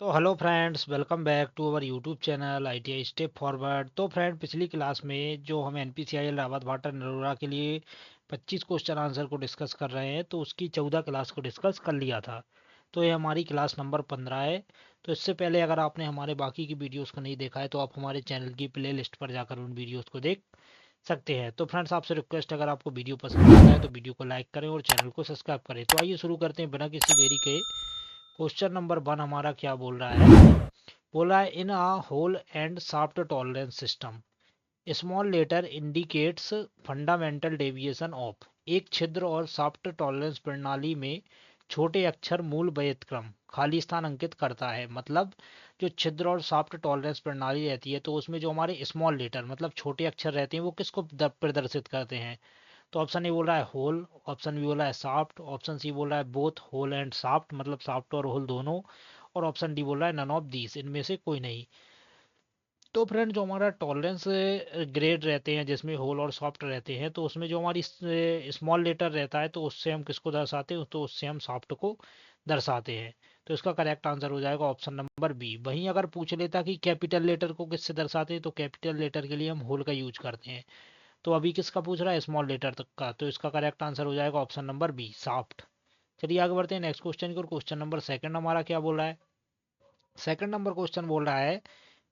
तो hello friends, welcome back to our YouTube channel ITI step forward. तो friend, पिछली class में जो हम एनपीसीआईएल रावत भाटा नरोरा के लिए 25 क्वेश्चन आंसर को डिस्कस कर रहे हैं, तो उसकी 14 क्लास को डिस्कस कर लिया था। तो ये हमारी क्लास नंबर 15 है। तो इससे पहले अगर आपने हमारे बाकी की वीडियोस को नहीं देखा है तो आप हमारे चैनल की प्ले लिस्ट पर जाकर उन वीडियोस को देख सकते हैं। तो फ्रेंड्स, आपसे रिक्वेस्ट, अगर आपको वीडियो पसंद आता है तो वीडियो को लाइक करें और चैनल को सब्सक्राइब करें। तो आइए शुरू करते हैं बिना किसी देरी के। क्वेश्चन नंबर 1 हमारा क्या बोल रहा है? बोला है, in a hole and shaft tolerance system small letter indicates fundamental deviation of. एक छिद्र और शाफ्ट टॉलरेंस प्रणाली में छोटे अक्षर मूल व्यतक्रम खाली स्थान अंकित करता है। मतलब जो छिद्र और शाफ्ट टॉलरेंस प्रणाली रहती है तो उसमें जो हमारे स्मॉल लेटर मतलब छोटे अक्षर रहते हैं वो किसको प्रदर्शित करते हैं? तो ऑप्शन ए बोल रहा है होल, ऑप्शन बी बोल रहा है शाफ्ट, ऑप्शन सी बोल रहा है बोथ होल एंड शाफ्ट मतलब शाफ्ट और होल दोनों, और ऑप्शन डी बोल रहा है नन ऑफ दीस, इनमें से कोई नहीं। तो फ्रेंड, जो हमारा टॉलरेंस ग्रेड रहते हैं जिसमें होल और सॉफ्ट रहते हैं तो उसमें जो हमारी स्मॉल लेटर रहता है तो उससे हम किसको दर्शाते हैं? तो उससे हम सॉफ्ट को दर्शाते हैं। तो इसका करेक्ट आंसर हो जाएगा ऑप्शन नंबर बी। वहीं अगर पूछ लेता कि कैपिटल लेटर को किससे दर्शाते हैं तो कैपिटल लेटर के लिए हम होल का यूज करते हैं। तो अभी किसका पूछ रहा है? स्मॉल लेटर तक का। तो इसका करेक्ट आंसर हो जाएगा ऑप्शन नंबर बी, सॉफ्ट। चलिए आगे बढ़ते हैं नेक्स्ट क्वेश्चन की ओर। क्वेश्चन नंबर सेकंड हमारा क्या बोल रहा है? सेकंड नंबर क्वेश्चन बोल रहा है,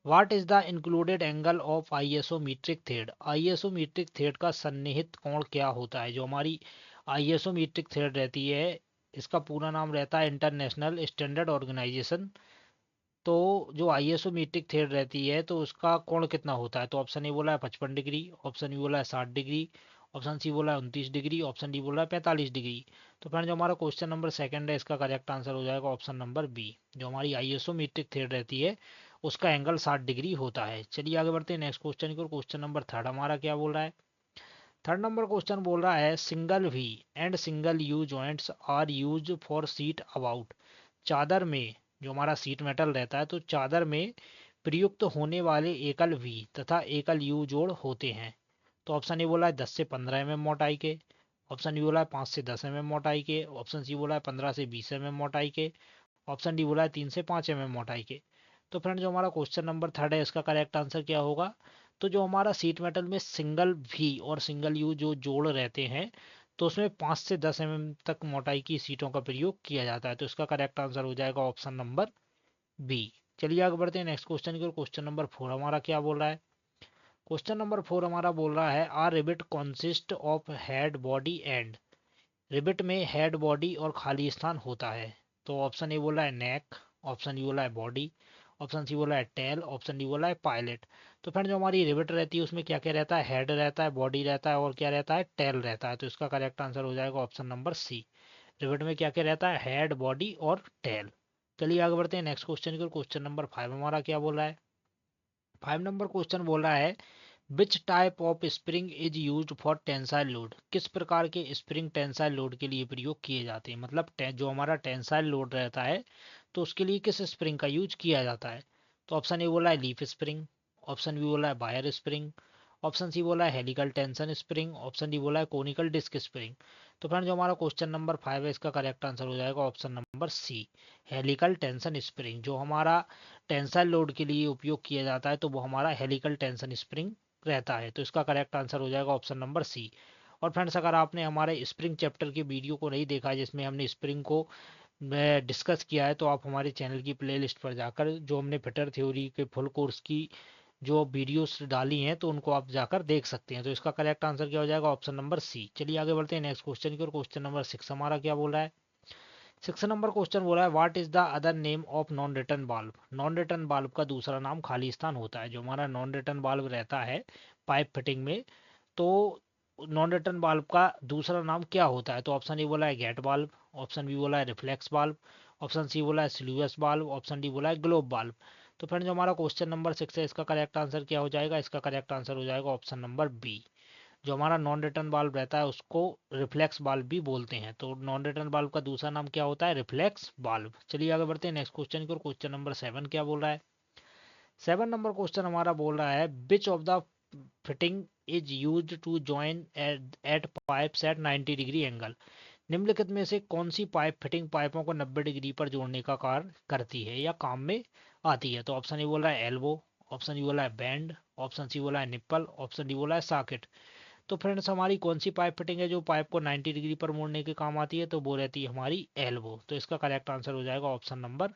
what is the included angle of ISO metric thread. ISO metric thread का सन्निहित कोण क्या होता है? जो हमारी आईएसोमेट्रिक थ्रेड रहती है इसका पूरा नाम रहता है इंटरनेशनल स्टैंडर्ड ऑर्गेनाइजेशन। तो जो आईएसोमेट्रिक थ्रेड रहती है तो उसका कोण कितना होता है? तो ऑप्शन ए बोला है 55 डिग्री, ऑप्शन बी बोला है 60 डिग्री, ऑप्शन सी बोला है 29 डिग्री, ऑप्शन डी बोला है 45 डिग्री। तो फ्रेंड, जो हमारा क्वेश्चन नंबर सेकंड है इसका करेक्ट आंसर हो जाएगा ऑप्शन नंबर बी। जो हमारी आईएसोमेट्रिक थ्रेड रहती है उसका एंगल 60 डिग्री होता है। चलिए आगे बढ़ते हैं नेक्स्ट क्वेश्चन की ओर। क्वेश्चन नंबर थर्ड हमारा क्या बोल रहा है? थर्ड नंबर क्वेश्चन बोल रहा है, single V and single U joints are use for sheet about. चादर में जो हमारा सीट मेटल रहता है तो चादर में प्रयुक्त होने वाले एकल वी तथा एकल यू जोड़ होते हैं। तो ऑप्शन ए बोला है 10 से 15 mm मोटाई के, ऑप्शन बी बोला है 5 से 10 mm मोटाई के, ऑप्शन सी बोला है 15 से 20 mm मोटाई के, ऑप्शन डी बोला है 3 से 5 mm मोटाई के। तो फ्रेंड, जो हमारा क्वेश्चन नंबर थर्ड है इसका करेक्ट आंसर क्या होगा? तो जो हमारा सीट मेटल में सिंगल वी और सिंगल यू जो जोड़ रहते हैं तो उसमें 5 से 10 mm तक मोटाई की सीटों का प्रयोग किया जाता है। तो इसका करेक्ट आंसर हो जाएगा ऑप्शन नंबर बी। चलिए आगे बढ़ते हैं नेक्स्ट क्वेश्चन की ओर। क्वेश्चन नंबर फोर हमारा क्या बोल रहा है? क्वेश्चन नंबर फोर हमारा बोल रहा है, are rivet consist of head body and. Rivet में हेड बॉडी और खाली स्थान होता है। तो ऑप्शन ए बोला है नेक, ऑप्शन बी बोला है बॉडी, ऑप्शन सी बोला है टेल, ऑप्शन डी बोला है पायलट। तो फ्रेंड, जो हमारी रिबिट रहती है उसमें क्या क्या रहता है? हेड रहता है, बॉडी रहता है और क्या रहता है? टेल रहता है। तो इसका करेक्ट आंसर हो जाएगा ऑप्शन नंबर सी। रिबिट में क्या क्या रहता है? हेड, बॉडी और टेल। चलिए आगे बढ़ते हैं नेक्स्ट क्वेश्चन की। क्वेश्चन नंबर फाइव हमारा क्या बोल रहा है? फाइव नंबर क्वेश्चन बोल रहा है, which type of spring is use for tensile load. किस प्रकार के स्प्रिंग टेंसाइल लोड के लिए प्रयोग किए जाते हैं? मतलब जो हमारा टेंसाइल लोड रहता है तो उसके लिए किस स्प्रिंग का यूज किया जाता है? तो ऑप्शन ए बोला है लीफ स्प्रिंग, ऑप्शन बी बोला है बायर स्प्रिंग, ऑप्शन सी बोला है helical tension spring, option D बोला है कोनिकल डिस्क स्प्रिंग। तो फ्रेंड, जो हमारा क्वेश्चन नंबर फाइव है इसका करेक्ट आंसर हो जाएगा option number C, helical tension spring. जो हमारा टेंसाइल लोड के लिए उपयोग किया जाता है तो वो हमारा हेलिकल टेंशन स्प्रिंग रहता है। तो इसका करेक्ट आंसर हो जाएगा ऑप्शन नंबर सी। और फ्रेंड्स, अगर आपने हमारे स्प्रिंग चैप्टर के वीडियो को नहीं देखा है जिसमें हमने स्प्रिंग को डिस्कस किया है तो आप हमारे चैनल की प्लेलिस्ट पर जाकर जो हमने फिटर थ्योरी के फुल कोर्स की जो वीडियोस डाली हैं तो उनको आप जाकर देख सकते हैं। तो इसका करेक्ट आंसर क्या हो जाएगा? Option number C. चलिए आगे बढ़ते हैं नेक्स्ट क्वेश्चन की और। क्वेश्चन नंबर सिक्स हमारा क्या बोल रहा है? सिक्स नंबर क्वेश्चन बोला है, what is the other name of non return बाल्ब। नॉन रिटर्न बाल्ब का दूसरा नाम खाली स्थान होता है। जो हमारा नॉन रिटर्न बाल्ब रहता है पाइप फिटिंग में, तो नॉन रिटर्न बाल्ब का दूसरा नाम क्या होता है? तो ऑप्शन ए बोला है गेट बाल्ब, ऑप्शन बी बोला है रिफ्लेक्स बाल्ब, ऑप्शन सी बोला है सिल्यूअस बाल्ब, ऑप्शन डी बोला है ग्लोब बाल्ब। तो फ्रेंड, जो हमारा क्वेश्चन नंबर सिक्स है इसका करेक्ट आंसर क्या हो जाएगा? इसका करेक्ट आंसर हो जाएगा ऑप्शन नंबर बी। जो हमारा नॉन रिटर्न बाल्ब रहता है उसको रिफ्लेक्स बाल्ब भी बोलते हैं। तो नॉन रिटर्न बाल्ब का दूसरा नाम क्या होता है? रिफ्लेक्स बाल्ब। चलिए आगे बढ़ते हैं नेक्स्ट क्वेश्चन की ओर। क्वेश्चन नंबर सेवन क्या बोल रहा है? सेवन नंबर क्वेश्चन हमारा बोल रहा है, which of the fitting is use to join at pipes at 90 degree angle. निम्नलिखित में से कौन सी पाइप फिटिंग पाइपों को 90 डिग्री पर जोड़ने का कार्य करती है या काम में आती है? तो ऑप्शन ए बोल रहा है एल्बो, ऑप्शन बी बोला है बैंड, ऑप्शन सी बोला है निप्पल, ऑप्शन डी बोला है सॉकेट। तो फ्रेंड्स हमारी कौन सी पाइप फिटिंग है जो पाइप को 90 डिग्री पर मोड़ने के काम आती है? तो वो रहती है हमारी एल्बो। तो इसका करेक्ट आंसर हो जाएगा ऑप्शन नंबर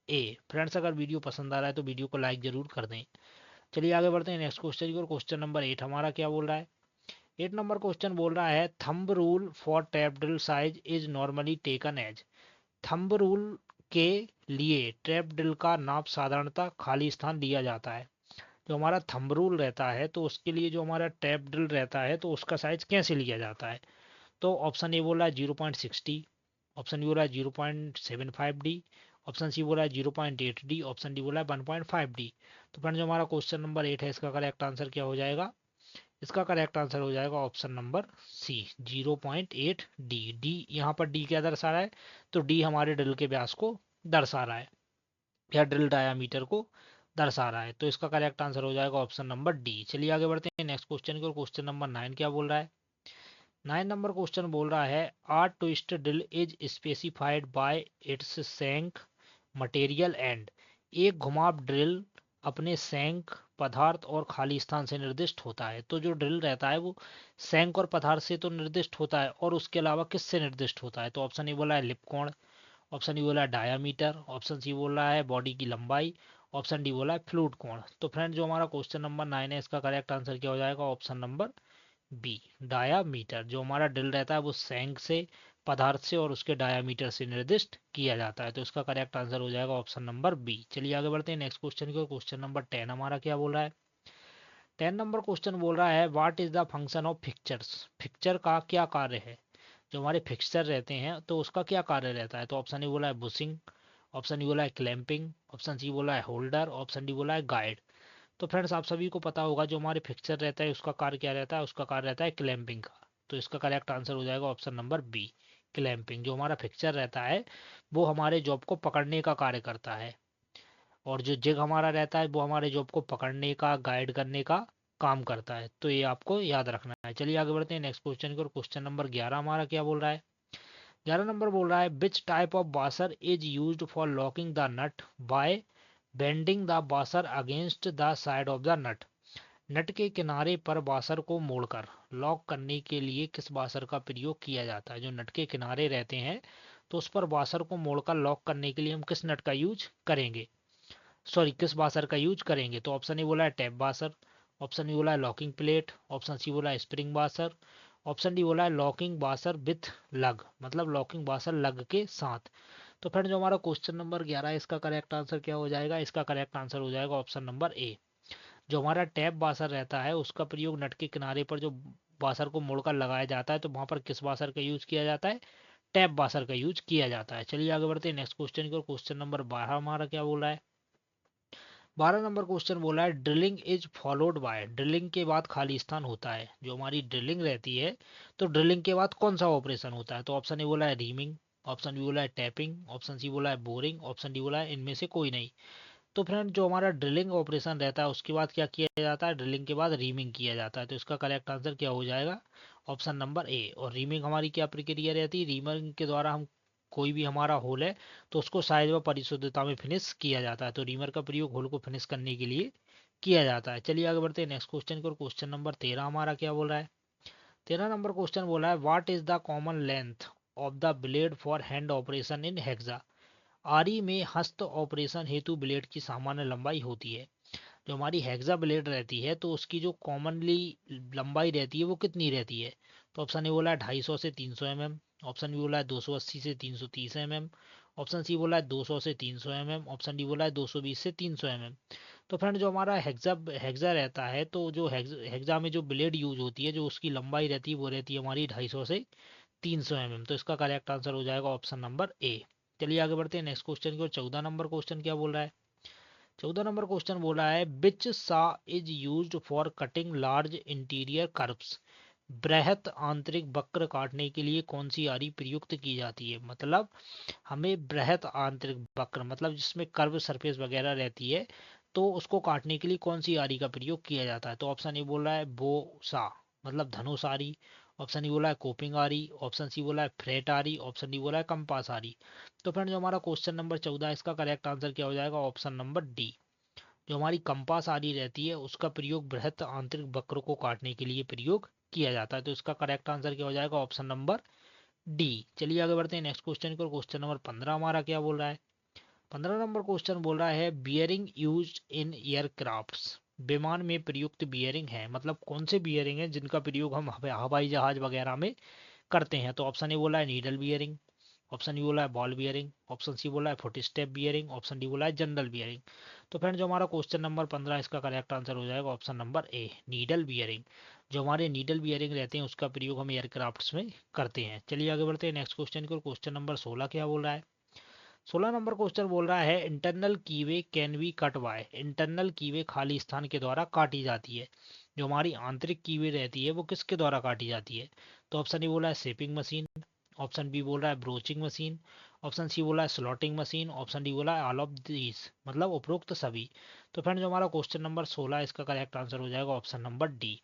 ए। फ्रेंड्स अगर वीडियो पसंद आ रहा है तो वीडियो को लाइक जरूर कर दें। चलिए आगे बढ़ते हैं नेक्स्ट क्वेश्चन की ओर। क्वेश्चन नंबर 8 हमारा क्या बोल रहा है? 8 नंबर क्वेश्चन बोल रहा है thumb rule for tap drill size is normally taken as. Thumb rule के लिए ट्रैप ड्रिल का नाप साधारणतः खाली स्थान लिया जाता है। जो हमारा थंब रूल रहता है तो उसके लिए जो हमारा ट्रैप ड्रिल रहता है तो उसका साइज कैसे लिया जाता है? तो ऑप्शन ए बोला है 0.60, ऑप्शन बी बोला है 0.75 डी, ऑप्शन सी बोला है 0.8 डी, ऑप्शन डी बोला है 1.5 डी। तो फ्रेंड जो हमारा क्वेश्चन नंबर 8 है इसका करेक्ट आंसर क्या हो जाएगा? इसका करेक्ट आंसर हो जाएगा option number C 0.8 D. D यहाँ पर डी क्या दर्शा रहा है? तो डी हमारे ड्रिल के व्यास को दर्शा रहा है या ड्रिल डायामीटर को दर्शा रहा है। तो इसका करेक्ट आंसर हो जाएगा ऑप्शन नंबर डी। चलिए आगे बढ़ते हैं नेक्स्ट क्वेश्चन की ओर। क्वेश्चन नंबर 9 क्या बोल रहा है? 9 नंबर क्वेश्चन बोल रहा है are twist drill is specified by its shank material and. एक घुमाव ड्रिल अपने सैंक पदार्थ और खाली स्थान से निर्दिष्ट होता है। तो जो ड्रिल रहता है वो सैंक और पदार्थ से तो निर्दिष्ट होता है और उसके अलावा किससे निर्दिष्ट होता है? तो ऑप्शन ए बोला है लिप कोण, ऑप्शन डी बोला है डायामीटर, ऑप्शन सी बोला है बॉडी की लंबाई, ऑप्शन डी बोला है फ्लूट कोण। तो फ्रेंड जो हमारा क्वेश्चन नंबर 9 है इसका करेक्ट आंसर क्या हो जाएगा? Option number B diameter. जो हमारा ड्रिल रहता है वो सैंक से पदार्थ से और उसके डायामीटर से निर्दिष्ट किया जाता है। तो इसका करेक्ट आंसर हो जाएगा ऑप्शन नंबर बी। चलिए आगे बढ़ते हैं नेक्स्ट क्वेश्चन की ओर। क्वेश्चन नंबर 10 हमारा क्या बोल रहा है? 10 नंबर क्वेश्चन बोल रहा है what is the function of fixtures. Fixture का क्या कार्य है? जो हमारे फिक्सचर रहते हैं तो उसका क्या कार्य रहता है? तो ऑप्शन ए बोला है बुशिंग, ऑप्शन डी बोला है क्लैंपिंग, ऑप्शन सी बोला है होल्डर, ऑप्शन डी बोला है गाइड। तो फ्रेंड्स आप सभी को पता होगा जो हमारे फिक्सचर रहता है उसका कार्य क्या रहता है? उसका कार्य रहता है क्लैंपिंग का। तो इसका करेक्ट आंसर हो जाएगा ऑप्शन नंबर बी क्लैंपिंग। जो हमारा फिक्सचर रहता है वो हमारे जॉब को पकड़ने का कार्य करता है और जो जिग हमारा रहता है वो हमारे जॉब को पकड़ने का गाइड करने का काम करता है। तो ये आपको याद रखना है। चलिए आगे बढ़ते हैं नेक्स्ट क्वेश्चन की ओर। क्वेश्चन नंबर 11 हमारा क्या बोल रहा है? 11 नंबर बोल रहा है which type of washer is used for locking the nut by bending the washer against the side of the nut. Nut के किनारे पर बासर को मोड़कर लॉक करने के लिए किस बासर का प्रयोग किया जाता है? जो नट के किनारे रहते हैं तो उस पर बासर को मोड़कर लॉक करने के लिए हम किस नट का यूज करेंगे? सॉरी किस बासर का यूज करेंगे? तो ऑप्शन ए बोला है टैप बासर, ऑप्शन बी बोला है लॉकिंग प्लेट, ऑप्शन सी बोला है स्प्रिंग बासर, ऑप्शन डी बोला है लॉकिंग बासर विथ लग, मतलब लॉकिंग बासर लग के साथ। तो फ्रेंड जो हमारा क्वेश्चन नंबर 11 है इसका करेक्ट आंसर क्या हो जाएगा? इसका करेक्ट आंसर हो जाएगा ऑप्शन नंबर ए। जो हमारा टैप बासर रहता है उसका प्रयोग नट के किनारे पर जो बासर को मोड़कर लगाया जाता है तो वहां पर किस बासर का यूज किया जाता है? टैप बासर का यूज किया जाता है। चलिए आगे बढ़ते हैं नेक्स्ट क्वेश्चन की ओर। क्वेश्चन नंबर 12 हमारा क्या बोल रहा है? 12 नंबर क्वेश्चन बोला है drilling is followed by. Drilling के बाद खाली स्थान होता है। जो हमारी ड्रिलिंग रहती है तो ड्रिलिंग के बाद कौन सा ऑपरेशन होता है? तो ऑप्शन ए बोला है रीमिंग, ऑप्शन बी बोला है टैपिंग, ऑप्शन सी बोला है बोरिंग, ऑप्शन डी बोला है इनमें से कोई नहीं। तो फ्रेंड जो हमारा ड्रिलिंग ऑपरेशन रहता है उसके बाद क्या किया जाता है? ड्रिलिंग के बाद रीमिंग किया जाता है। तो इसका करेक्ट आंसर क्या हो जाएगा? Option number A. और रीमिंग हमारी क्या प्रक्रिया रहती है? रीमिंग के द्वारा हम कोई भी हमारा होल है तो उसको साइज व परिशुद्धता में फिनिश किया जाता है। तो रीमर का प्रयोग होल को फिनिश करने के लिए किया जाता है। चलिए आगे बढ़ते हैं नेक्स्ट क्वेश्चन की ओर। क्वेश्चन नंबर 13 हमारा क्या बोल रहा है? 13 नंबर क्वेश्चन बोला है what is the common length of the blade for hand operation in hexa. आरी में हस्त ऑपरेशन हेतु ब्लेड की सामान्य लंबाई होती है। जो हमारी हेक्सा ब्लेड रहती है तो उसकी जो कॉमनली लंबाई रहती है वो कितनी रहती है? तो ऑप्शन ए बोला है 250 से 300 mm, ऑप्शन बी बोला है 280 से 330 mm, ऑप्शन सी बोला है 200 से 300 mm, ऑप्शन डी बोला है 220 से 300 mm। तो फ्रेंड जो हमारा हेक्सा हेक्सा रहता है तो जो हेक्सा में जो ब्लेड यूज होती है जो उसकी लंबाई रहती है वो रहती है हमारी 250 से 300 mm। तो इसका करेक्ट आंसर हो जाएगा ऑप्शन नंबर ए। चलिए आगे बढ़ते हैं नेक्स्ट क्वेश्चन की ओर। 14 नंबर क्वेश्चन क्या बोल रहा है? 14 नंबर क्वेश्चन बोला है बिच सा is used for cutting large interior curves. बृहत आंतरिक वक्र काटने के लिए कौन सी आरी प्रयुक्त की जाती है? मतलब हमें बृहत आंतरिक वक्र मतलब जिसमें कर्व सरफेस वगैरह रहती है तो उसको काटने के लिए कौन सी आरी का प्रयोग किया जाता है? तो ऑप्शन ए बोल रहा है बो सा मतलब धनुष आरी, ऑप्शन डी बोला है कोपिंग आ रही, ऑप्शन सी बोला है फ्रेट आ रही, ऑप्शन डी बोला है कंपास आ रही। तो फ्रेंड जो हमारा क्वेश्चन नंबर 14 है इसका करेक्ट आंसर क्या हो जाएगा, ऑप्शन नंबर डी। जो हमारी कंपास आरी रहती है उसका प्रयोग बृहत आंतरिक वक्र को काटने के लिए प्रयोग किया जाता है। तो इसका करेक्ट आंसर क्या हो जाएगा, ऑप्शन नंबर डी। चलिए आगे बढ़ते हैं नेक्स्ट क्वेश्चन को। क्वेश्चन नंबर 15 हमारा क्या बोल रहा है। 15 नंबर क्वेश्चन बोल रहा है बियरिंग यूज इन एयरक्राफ्ट्स। विमान में प्रयुक्त बियरिंग है, मतलब कौन से बियरिंग है जिनका प्रयोग हम हवाई जहाज वगैरह में करते हैं। तो ऑप्शन ए बोला है नीडल बियरिंग, ऑप्शन डी बोला है बॉल बियरिंग, ऑप्शन सी बोला है foot step bearing, option D बोला है जनरल बियरिंग। तो फ्रेंड जो हमारा क्वेश्चन नंबर 15 इसका करेक्ट आंसर हो जाएगा option number a needle bearing. जो हमारे नीडल बियरिंग रहते हैं उसका प्रयोग हम एयरक्राफ्ट्स में करते हैं। चलिए आगे बढ़ते हैं नेक्स्ट क्वेश्चन को। क्वेश्चन नंबर 16 क्या बोल रहा है। 16 नंबर क्वेश्चन बोल रहा है internal keyway can be cut by. Internal keyway खाली स्थान के द्वारा काटी जाती है। जो हमारी आंतरिक कीवे रहती है वो किसके द्वारा काटी जाती है। तो ऑप्शन ए बोला है शेपिंग मशीन, ऑप्शन बी बोल रहा है ब्रोचिंग मशीन, ऑप्शन सी बोला है स्लॉटिंग मशीन, ऑप्शन डी बोला है ऑल ऑफ दीज, मतलब उपरोक्त सभी। तो फ्रेंड जो हमारा क्वेश्चन नंबर 16 इसका करेक्ट आंसर हो जाएगा ऑप्शन नंबर डी।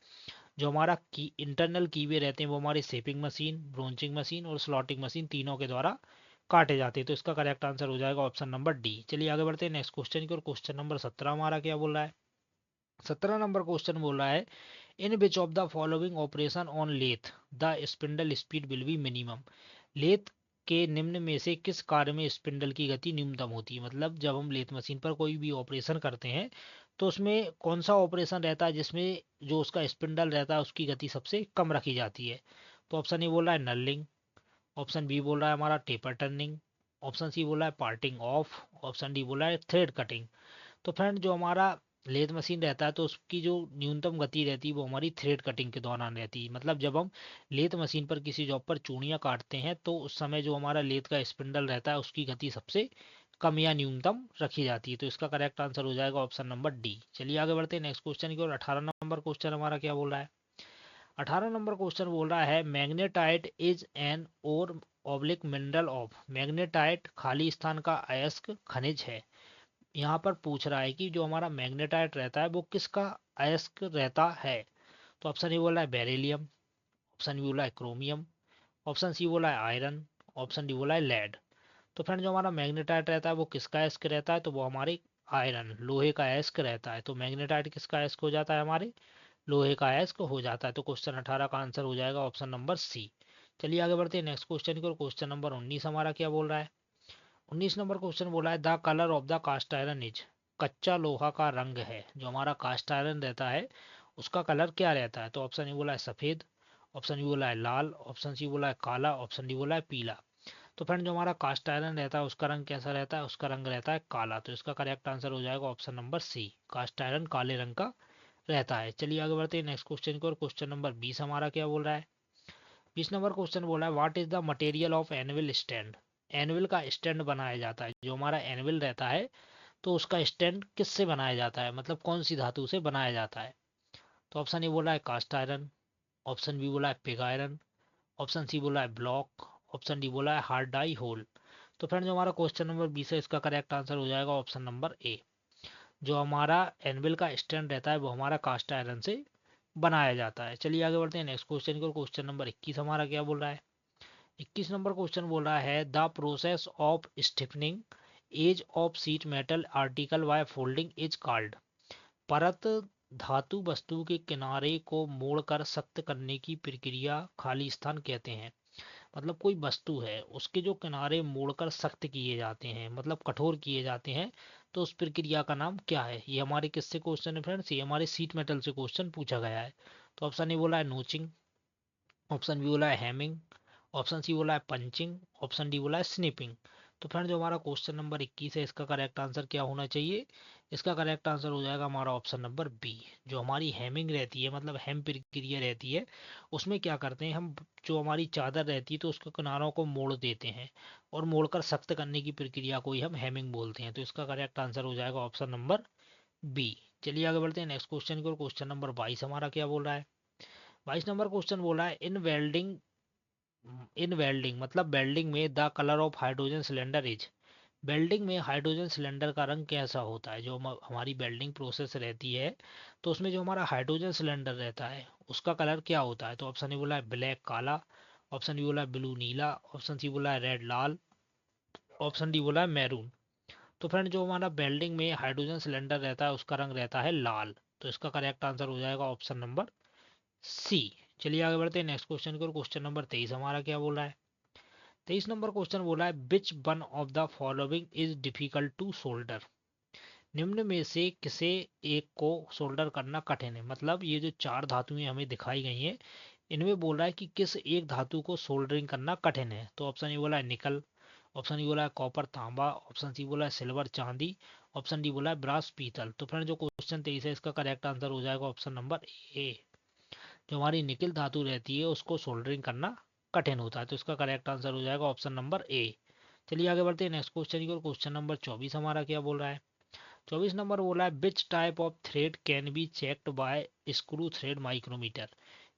जो हमारा की इंटरनल कीवे रहते हैं वो हमारी शेपिंग मशीन, ब्रोचिंग मशीन और स्लॉटिंग मशीन तीनों के द्वारा काटे जाते हैं। तो इसका करेक्ट आंसर हो जाएगा ऑप्शन नंबर डी। चलिए आगे बढ़ते हैं नेक्स्ट क्वेश्चन की ओर। क्वेश्चन नंबर 17 हमारा क्या बोल रहा है। 17 नंबर क्वेश्चन बोल रहा है in which of the following operation on lathe the spindle speed will be minimum. Lathe के निम्न में से किस कार्य में स्पिंडल की गति न्यूनतम होती है। मतलब जब हम लेथ मशीन पर कोई भी ऑपरेशन करते हैं तो उसमें कौन सा ऑपरेशन रहता है जिसमें जो उसका स्पिंडल रहता है उसकी गति सबसे कम रखी जाती है। तो ऑप्शन ए बोल रहा है नलिंग, ऑप्शन बी बोल रहा है हमारा टेपर टर्निंग, ऑप्शन सी बोला है पार्टिंग ऑफ, ऑप्शन डी बोला है थ्रेड कटिंग। तो फ्रेंड जो हमारा लेथ मशीन रहता है तो उसकी जो न्यूनतम गति रहती है वो हमारी थ्रेड कटिंग के दौरान रहती है। मतलब जब हम लेथ मशीन पर किसी जॉब पर चूड़ियाँ काटते हैं तो उस समय जो हमारा लेथ का स्पिंडल रहता है उसकी गति सबसे कम या न्यूनतम रखी जाती है। तो इसका करेक्ट आंसर हो जाएगा ऑप्शन नंबर डी। चलिए आगे बढ़ते हैं नेक्स्ट क्वेश्चन की ओर। 18 नंबर क्वेश्चन हमारा क्या बोल रहा है। 18 नंबर क्वेश्चन बोल रहा है मैग्नेटाइट इज एन और ऑब्लिक मिनरल ऑफ। मैग्नेटाइट खाली स्थान का अयस्क खनिज है। यहाँ पर पूछ रहा है कि जो हमारा मैग्नेटाइट रहता है वो किसका अयस्क रहता है। तो ऑप्शन ए बोला है बेरिलियम, ऑप्शन बी बोला है क्रोमियम, ऑप्शन सी बोला है आयरन, ऑप्शन डी बोला है लेड। तो फ्रेंड जो हमारा मैग्नेटाइट रहता है वो किसका अयस्क रहता है। तो वो हमारे आयरन लोहे का अयस्क रहता है। तो मैग्नेटाइट किसका अयस्क हो जाता है, हमारे लोहे का अयस्क हो जाता है। तो क्वेश्चन 18 का आंसर हो जाएगा ऑप्शन नंबर सी। चलिए आगे बढ़ते हैं नेक्स्ट क्वेश्चन की ओर। क्वेश्चन नंबर 19 हमारा क्या बोल रहा है। 19 नंबर क्वेश्चन बोला है the colour of the cast iron is. कच्चा लोहा का रंग है, जो हमारा कास्ट आयरन रहता है उसका कलर क्या रहता है। तो ऑप्शन ए बोला है सफेद, ऑप्शन बी बोला है लाल, ऑप्शन सी बोला है काला, ऑप्शन डी बोला है पीला। तो फ्रेंड जो हमारा कास्ट आयरन रहता है उसका रंग कैसा रहता है, उसका रंग रहता है काला। तो इसका करेक्ट आंसर हो जाएगा option number C, cast iron काले रंग का रहता है। चलिए आगे बढ़ते हैं नेक्स्ट क्वेश्चन की ओर। क्वेश्चन नंबर 20 हमारा क्या बोल रहा है। 20 नंबर क्वेश्चन बोला है what is the material of anvil stand. Anvil का स्टैंड बनाया जाता है, जो हमारा एनविल रहता है तो उसका स्टैंड किससे बनाया जाता है, मतलब कौन सी धातु से बनाया जाता है। तो ऑप्शन ए बोला है कास्ट आयरन, ऑप्शन बी बोला है पिग आयरन, ऑप्शन सी बोला है ब्लॉक, ऑप्शन डी बोला है हार्ड डाई होल। तो फ्रेंड जो हमारा क्वेश्चन नंबर 20 है इसका करेक्ट आंसर हो जाएगा ऑप्शन नंबर ए। जो हमारा एनविल का स्टैंड रहता है वो हमारा कास्ट आयरन से बनाया जाता है। चलिए आगे बढ़ते हैं नेक्स्ट क्वेश्चन को। क्वेश्चन नंबर 21 हमारा क्या बोल रहा है। 21 नंबर क्वेश्चन बोल रहा है the process of stiffening edge of sheet metal article by folding is called. परत धातु वस्तु के किनारे को मोड़कर सख्त करने की प्रक्रिया खाली स्थान कहते हैं। मतलब कोई वस्तु है उसके जो किनारे मोड़कर सख्त किए जाते हैं, मतलब कठोर किए जाते हैं, तो उस प्रक्रिया का नाम क्या है। ये हमारे किससे क्वेश्चन है फ्रेंड्स, ये हमारे सीट मेटल से क्वेश्चन पूछा गया है। तो ऑप्शन ए बोला है नोचिंग, ऑप्शन बी बोला है हैमिंग, ऑप्शन सी बोला है पंचिंग, ऑप्शन डी बोला है स्निपिंग। तो फ्रेंड जो हमारा क्वेश्चन नंबर 21 है इसका करेक्ट आंसर क्या होना चाहिए। इसका करेक्ट आंसर हो जाएगा हमारा ऑप्शन नंबर बी। जो हमारी हैमिंग रहती है, मतलब हेम प्रक्रिया रहती है, उसमें क्या करते हैं हम, जो हमारी चादर रहती है तो उसके किनारों को मोड़ देते हैं और मोड़कर सख्त करने की प्रक्रिया को ही हम हेमिंग बोलते हैं। तो इसका करेक्ट आंसर हो जाएगा ऑप्शन नंबर बी। चलिए आगे बढ़ते हैं नेक्स्ट क्वेश्चन की ओर। क्वेश्चन नंबर 22 हमारा क्या बोल रहा है। 22 नंबर क्वेश्चन बोल रहा है इन वेल्डिंग मतलब वेल्डिंग में the colour of hydrogen cylinder is. Welding में हाइड्रोजन सिलेंडर का रंग कैसा होता है? जो हमारी वेल्डिंग प्रोसेस रहती है तो उसमें जो हमारा हाइड्रोजन सिलेंडर रहता है उसका कलर क्या होता है? तो ऑप्शन ए बोला है ब्लैक काला, ऑप्शन बी बोला है ब्लू नीला, ऑप्शन सी बोला है रेड लाल, ऑप्शन डी बोला है मैरून। तो फ्रेंड जो हमारा वेल्डिंग में हाइड्रोजन सिलेंडर रहता है उसका रंग रहता है लाल। तो इसका करेक्ट आंसर हो जाएगा ऑप्शन नंबर सी। चलिए आगे बढ़ते हैं नेक्स्ट क्वेश्चन की ओर। क्वेश्चन नंबर 23 हमारा क्या बोला है? 23 नंबर क्वेश्चन बोला है which one of the following is difficult to solder. निम्न में से किसे एक को सोल्डर करना कठिन है? मतलब ये जो चार धातुएं हमें दिखाई गई हैं इनमें बोल रहा है कि किस एक धातु को सोल्डरिंग करना कठिन है। तो ऑप्शन ए बोला है निकल, ऑप्शन ई बोला है कॉपर तांबा, ऑप्शन सी बोला है सिल्वर चांदी, ऑप्शन डी बोला है ब्रास पीतल। तो फ्रेंड जो क्वेश्चन 23 है इसका करेक्ट आंसर हो जाएगा ऑप्शन नंबर ए। जो हमारी निकिल धातु रहती है उसको सोल्डरिंग करना कठिन होता है। तो इसका करेक्ट आंसर हो जाएगा ऑप्शन नंबर ए। चलिए आगे बढ़ते हैं नेक्स्ट क्वेश्चन की ओर। क्वेश्चन नंबर 24 हमारा क्या बोल रहा है? 24 नंबर बोला है which type of thread can be checked by screw thread micrometer.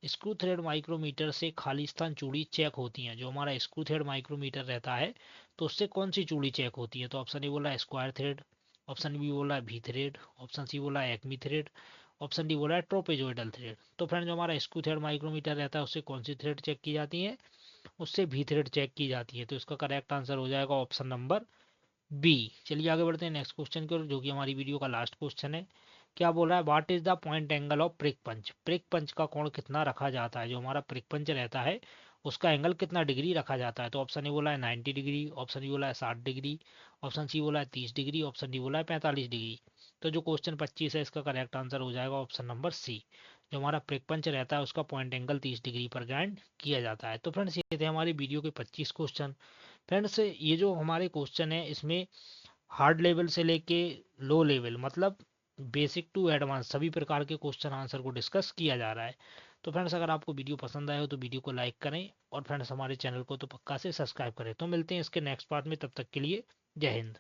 Screw thread micrometer से खालिस्तान चूड़ी चेक होती हैं। जो हमारा स्क्रू थ्रेड माइक्रोमीटर रहता है तो उससे कौन सी चूड़ी चेक होती है? तो ऑप्शन ए बोला है स्क्वायर थ्रेड, ऑप्शन बी बोला है भी थ्रेड, ऑप्शन सी बोला है एक्मी थ्रेड, ऑप्शन डी बोला है ट्रोपेजोइडल थ्रेड। तो फ्रेंड जो हमारा स्क्रू थ्रेड माइक्रोमीटर रहता है उससे कौन सी थ्रेड चेक की जाती है? उससे भी थ्रेड चेक की जाती है। तो इसका करेक्ट आंसर हो जाएगा ऑप्शन नंबर बी। चलिए आगे बढ़ते हैं नेक्स्ट क्वेश्चन की ओर जो कि हमारी वीडियो का लास्ट क्वेश्चन है। क्या बोल रहा है what is the point angle of prick punch. Prick punch का कोण कितना रखा जाता है? जो हमारा प्रिक पंच रहता है उसका एंगल कितना डिग्री रखा जाता है? तो ऑप्शन ए बोला है 90 डिग्री, ऑप्शन बी बोला है 60 डिग्री, ऑप्शन सी बोला है 30 डिग्री, ऑप्शन डी बोला है 45 डिग्री। तो जो क्वेश्चन 25 है इसका करेक्ट आंसर हो जाएगा ऑप्शन नंबर सी। जो हमारा प्रिक पंच रहता है उसका पॉइंट एंगल 30 डिग्री पर ग्राइंड किया जाता है। तो फ्रेंड्स ये थे हमारी वीडियो के 25 क्वेश्चन। फ्रेंड्स ये जो हमारे क्वेश्चन है इसमें हार्ड लेवल से लेके लो लेवल मतलब बेसिक टू एडवांस सभी प्रकार के क्वेश्चन आंसर को डिस्कस किया जा रहा है। तो फ्रेंड्स अगर आपको वीडियो पसंद आए हो तो वीडियो को लाइक करें और फ्रेंड्स हमारे चैनल को तो पक्का से सब्सक्राइब करें। तो मिलते हैं इसके नेक्स्ट पार्ट में, तब तक के लिए जय हिंद।